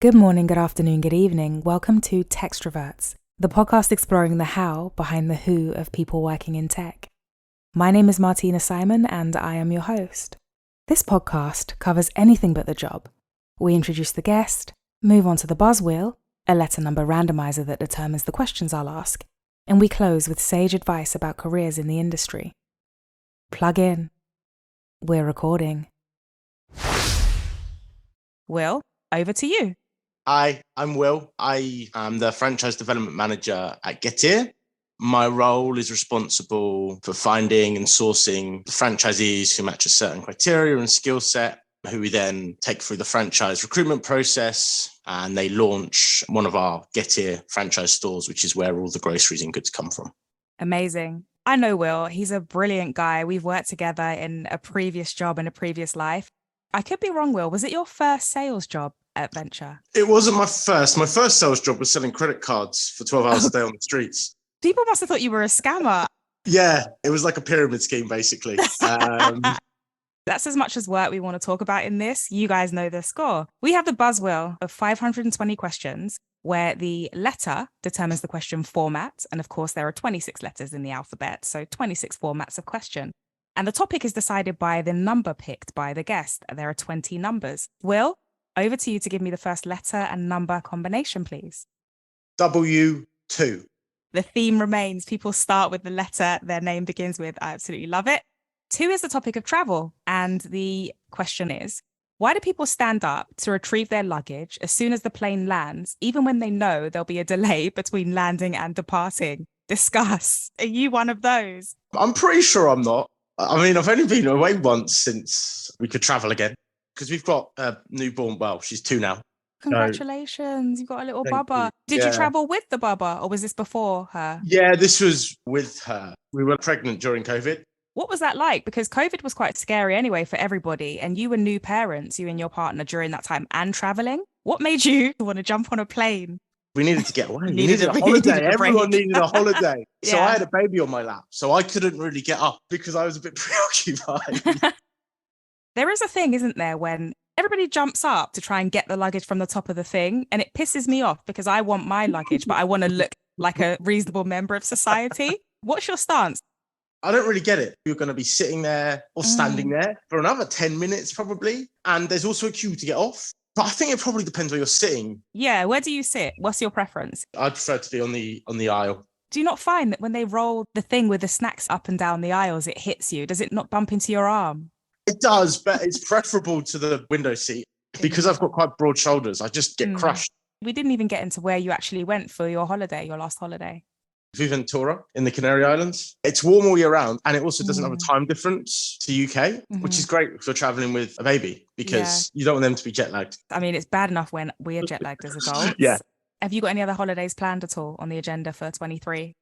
Good morning, good afternoon, good evening. Welcome to Techstroverts, the podcast exploring the how behind the who of people working in tech. My name is Martina Simon and I am your host. This podcast covers anything but the job. We introduce the guest, move on to the buzz wheel, a letter number randomizer that determines the questions I'll ask, and we close with sage advice about careers in the industry. Plug in. We're recording. Will, over to you. Hi, I'm Will. I am the franchise development manager at Getir. My role is responsible for finding and sourcing franchisees who match a certain criteria and skill set, who we then take through the franchise recruitment process, and they launch one of our Getir franchise stores, which is where all the groceries and goods come from. Amazing. I know Will. He's a brilliant guy. We've worked together in a previous job in a previous life. I could be wrong, Will. Was it your first sales job at Venture? It wasn't my first. My first sales job was selling credit cards for 12 hours a day on the streets. People must have thought you were a scammer. Yeah, it was like a pyramid scheme, basically. That's as much as work we want to talk about in this. You guys know the score. We have the buzz wheel of 520 questions where the letter determines the question format. And of course, there are 26 letters in the alphabet, so 26 formats of question. And the topic is decided by the number picked by the guest. There are 20 numbers. Will, over to you to give me the first letter and number combination, please. W2. The theme remains. People start with the letter their name begins with. I absolutely love it. 2 is the topic of travel. And the question is, why do people stand up to retrieve their luggage as soon as the plane lands, even when they know there'll be a delay between landing and departing? Discuss. Are you one of those? I'm pretty sure I'm not. I mean, I've only been away once since we could travel again, because we've got a newborn. Well, she's 2 now. Congratulations. You've got a little Thank bubba. you. Did Yeah. you travel with the bubba or was this before her? Yeah, this was with her. We were pregnant during COVID. What was that like? Because COVID was quite scary anyway for everybody. And you were new parents, you and your partner during that time and traveling. What made you want to jump on a plane? We needed to get away. We Needed needed a a break. holiday. Needed a Everyone break. needed a holiday. So Yeah. I had a baby on my lap. So I couldn't really get up because I was a bit preoccupied. There is a thing, isn't there, when everybody jumps up to try and get the luggage from the top of the thing. And it pisses me off because I want my luggage, but I want to look like a reasonable member of society. What's your stance? I don't really get it. You're going to be sitting there or standing there for another 10 minutes probably. And there's also a queue to get off. But I think it probably depends where you're sitting. Yeah, where do you sit? What's your preference? I'd prefer to be on the aisle. Do you not find that when they roll the thing with the snacks up and down the aisles, it hits you? Does it not bump into your arm? It does, but it's preferable to the window seat. Because I've got quite broad shoulders, I just get crushed. We didn't even get into where you actually went for your holiday, your last holiday. Ventura in the Canary Islands. It's warm all year round, and it also doesn't have a time difference to UK, which is great if you're traveling with a baby because you don't want them to be jet lagged. I mean, it's bad enough when we're jet lagged as adults. Yeah. Have you got any other holidays planned at all on the agenda for 23?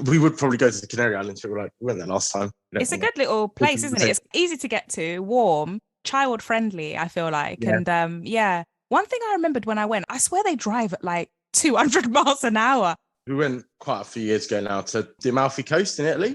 We would probably go to the Canary Islands. We went there last time. It's a good little place, isn't it? It's easy to get to, warm, child friendly, I feel like. Yeah. And one thing I remembered when I went, I swear they drive at like 200 miles an hour. We went quite a few years ago now to the Amalfi Coast in Italy,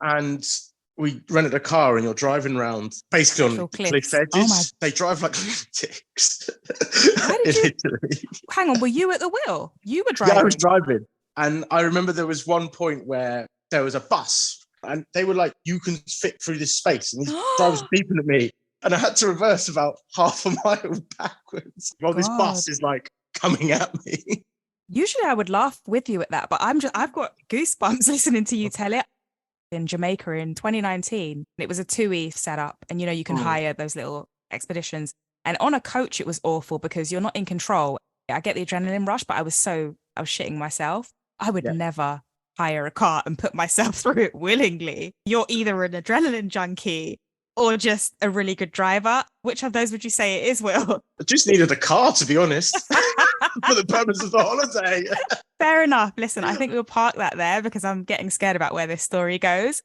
and we rented a car and you're driving around basically on cliff edges. They drive like lunatics in Italy. Hang on, were you at the wheel? You were driving? Yeah, I was driving. And I remember there was one point where there was a bus and they were like, you can fit through this space. And these drivers beeping at me. And I had to reverse about half a mile backwards while this bus is like coming at me. Usually I would laugh with you at that, but I've got goosebumps listening to you tell it. In Jamaica in 2019, it was a TUI setup, and you can hire those little expeditions. And on a coach, it was awful because you're not in control. I get the adrenaline rush, but I was shitting myself. I would never hire a car and put myself through it willingly. You're either an adrenaline junkie or just a really good driver. Which of those would you say it is, Will? I just needed a car, to be honest, for the purpose of the holiday. Fair enough. Listen, I think we'll park that there because I'm getting scared about where this story goes.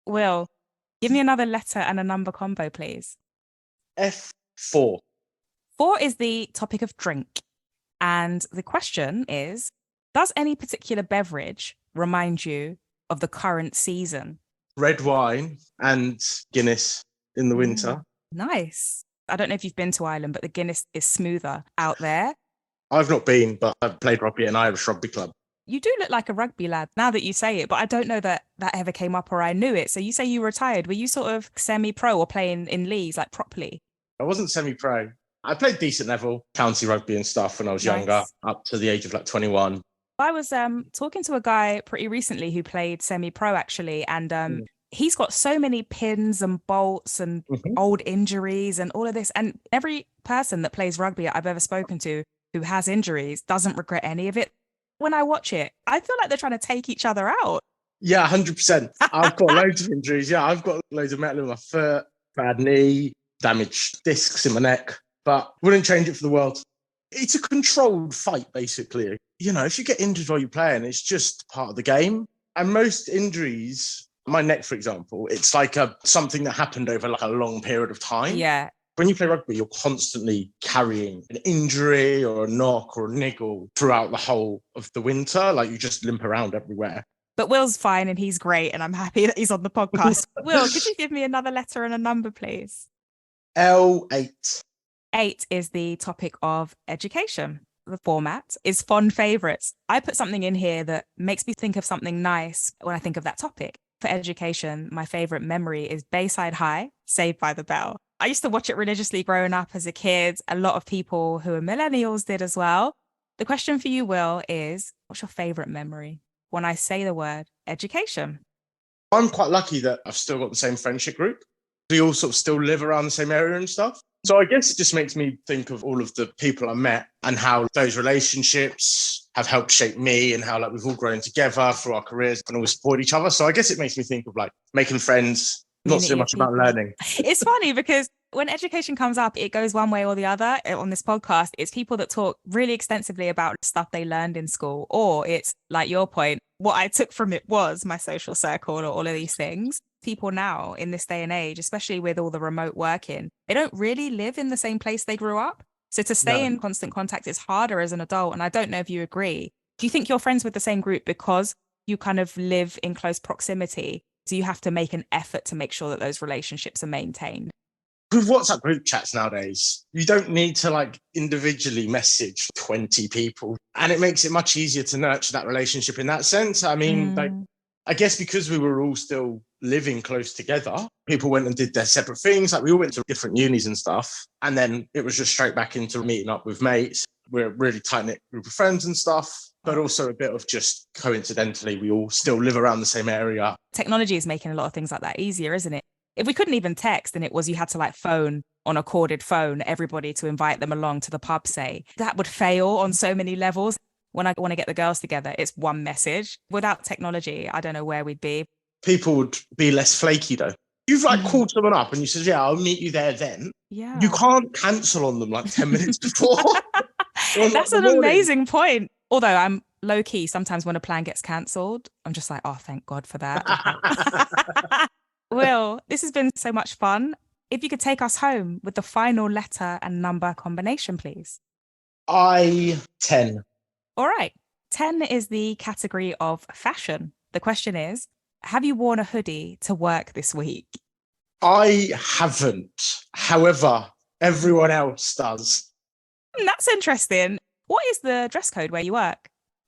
Will, give me another letter and a number combo, please. F4. 4 is the topic of drink. And the question is, does any particular beverage remind you of the current season? Red wine and Guinness in the winter. Nice. I don't know if you've been to Ireland, but the Guinness is smoother out there. I've not been, but I've played rugby at an Irish rugby club. You do look like a rugby lad now that you say it, but I don't know that that ever came up or I knew it. So you say you retired. Were you sort of semi-pro or playing in leagues like properly? I wasn't semi-pro. I played decent level, county rugby and stuff when I was younger, up to the age of like 21. I was talking to a guy pretty recently who played semi-pro actually, and he's got so many pins and bolts and old injuries and all of this. And every person that plays rugby I've ever spoken to who has injuries doesn't regret any of it. When I watch it, I feel like they're trying to take each other out. Yeah, 100%. I've got loads of injuries. Yeah, I've got loads of metal in my foot, bad knee, damaged discs in my neck, but wouldn't change it for the world. It's a controlled fight, basically. You know, if you get injured while you're playing, it's just part of the game. And most injuries, my neck, for example, it's like something that happened over like a long period of time. Yeah. When you play rugby, you're constantly carrying an injury or a knock or a niggle throughout the whole of the winter. Like you just limp around everywhere. But Will's fine and he's great and I'm happy that he's on the podcast. Will, could you give me another letter and a number, please? L8. 8 is the topic of education. The format is fond favourites. I put something in here that makes me think of something nice when I think of that topic. For education, my favourite memory is Bayside High, Saved by the Bell. I used to watch it religiously growing up as a kid. A lot of people who are millennials did as well. The question for you, Will, is what's your favourite memory when I say the word education? I'm quite lucky that I've still got the same friendship group. We all sort of still live around the same area and stuff. So I guess it just makes me think of all of the people I met and how those relationships have helped shape me and how like we've all grown together through our careers and always support each other. So I guess it makes me think of like making friends, not so much about learning. It's funny because when education comes up, it goes one way or the other. On this podcast, it's people that talk really extensively about stuff they learned in school, or it's like your point, what I took from it was my social circle or all of these things. People now in this day and age, especially with all the remote working, they don't really live in the same place they grew up. So to stay in constant contact is harder as an adult. And I don't know if you agree. Do you think you're friends with the same group because you kind of live in close proximity? Do you have to make an effort to make sure that those relationships are maintained? With WhatsApp group chats nowadays, you don't need to like individually message 20 people. And it makes it much easier to nurture that relationship in that sense. I mean, like, I guess because we were all still living close together, people went and did their separate things. Like we all went to different unis and stuff. And then it was just straight back into meeting up with mates. We're a really tight-knit group of friends and stuff, but also a bit of just coincidentally, we all still live around the same area. Technology is making a lot of things like that easier, isn't it? If we couldn't even text and it was you had to like phone on a corded phone, everybody to invite them along to the pub, say, that would fail on so many levels. When I want to get the girls together, it's one message. Without technology, I don't know where we'd be. People would be less flaky though. You've like called someone up and you said, yeah, I'll meet you there then. Yeah. You can't cancel on them like 10 minutes before. That's an amazing point. Although I'm low key, sometimes when a plan gets cancelled, I'm just like, oh, thank God for that. Will, this has been so much fun. If you could take us home with the final letter and number combination, please. 10. All right. 10 is the category of fashion. The question is, have you worn a hoodie to work this week? I haven't. However, everyone else does. That's interesting. What is the dress code where you work?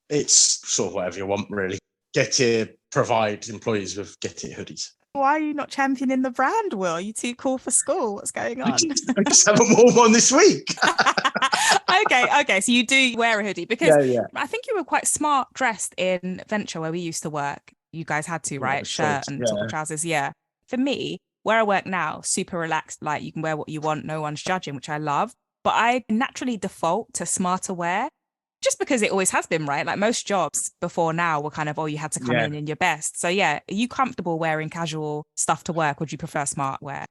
It's sort of whatever you want, really. Getir provide employees with Getir hoodies. Why are you not championing the brand, Will? Are you too cool for school? What's going on? I just haven't worn one this week. Okay. So you do wear a hoodie because I think you were quite smart dressed in Venture where we used to work. You guys had to, right? Shirt and top of trousers. Yeah. For me, where I work now, super relaxed. Like you can wear what you want. No one's judging, which I love. But I naturally default to smarter wear. Just because it always has been, right? Like most jobs before now were kind of, you had to come in your best. So yeah, are you comfortable wearing casual stuff to work? Would you prefer smart wear?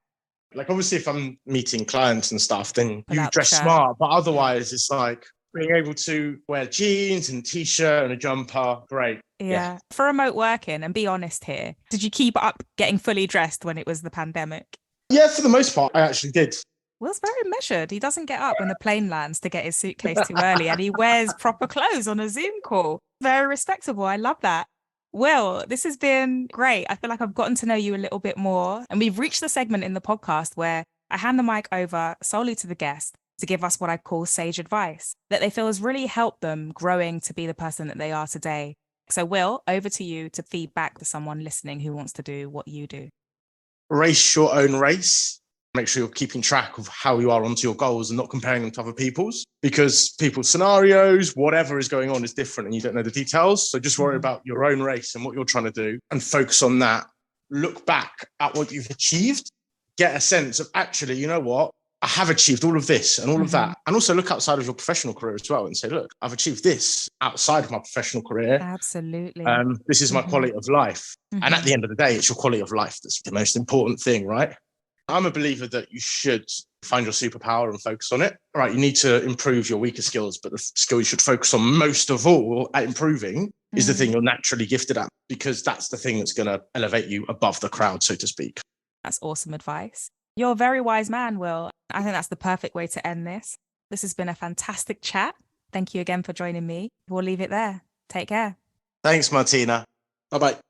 Like obviously if I'm meeting clients and stuff, then you dress smart. But otherwise it's like being able to wear jeans and t-shirt and a jumper, great. Yeah. For remote working, and be honest here, did you keep up getting fully dressed when it was the pandemic? Yeah, for the most part, I actually did. Will's very measured. He doesn't get up when the plane lands to get his suitcase too early, and he wears proper clothes on a Zoom call. Very respectable. I love that. Will, this has been great. I feel like I've gotten to know you a little bit more, and we've reached the segment in the podcast where I hand the mic over solely to the guest to give us what I call sage advice that they feel has really helped them growing to be the person that they are today. So Will, over to you to feed back to someone listening who wants to do what you do. Race your own race. Make sure you're keeping track of how you are onto your goals and not comparing them to other people's, because people's scenarios, whatever is going on is different and you don't know the details. So just worry about your own race and what you're trying to do and focus on that. Look back at what you've achieved, get a sense of actually, you know what? I have achieved all of this and all of that. And also look outside of your professional career as well and say, look, I've achieved this outside of my professional career. Absolutely. This is my quality of life. And at the end of the day, it's your quality of life that's the most important thing, right? I'm a believer that you should find your superpower and focus on it. Right, you need to improve your weaker skills, but the skill you should focus on most of all at improving is the thing you're naturally gifted at, because that's the thing that's going to elevate you above the crowd, so to speak. That's awesome advice. You're a very wise man, Will. I think that's the perfect way to end this. This has been a fantastic chat. Thank you again for joining me. We'll leave it there. Take care. Thanks, Martina. Bye-bye.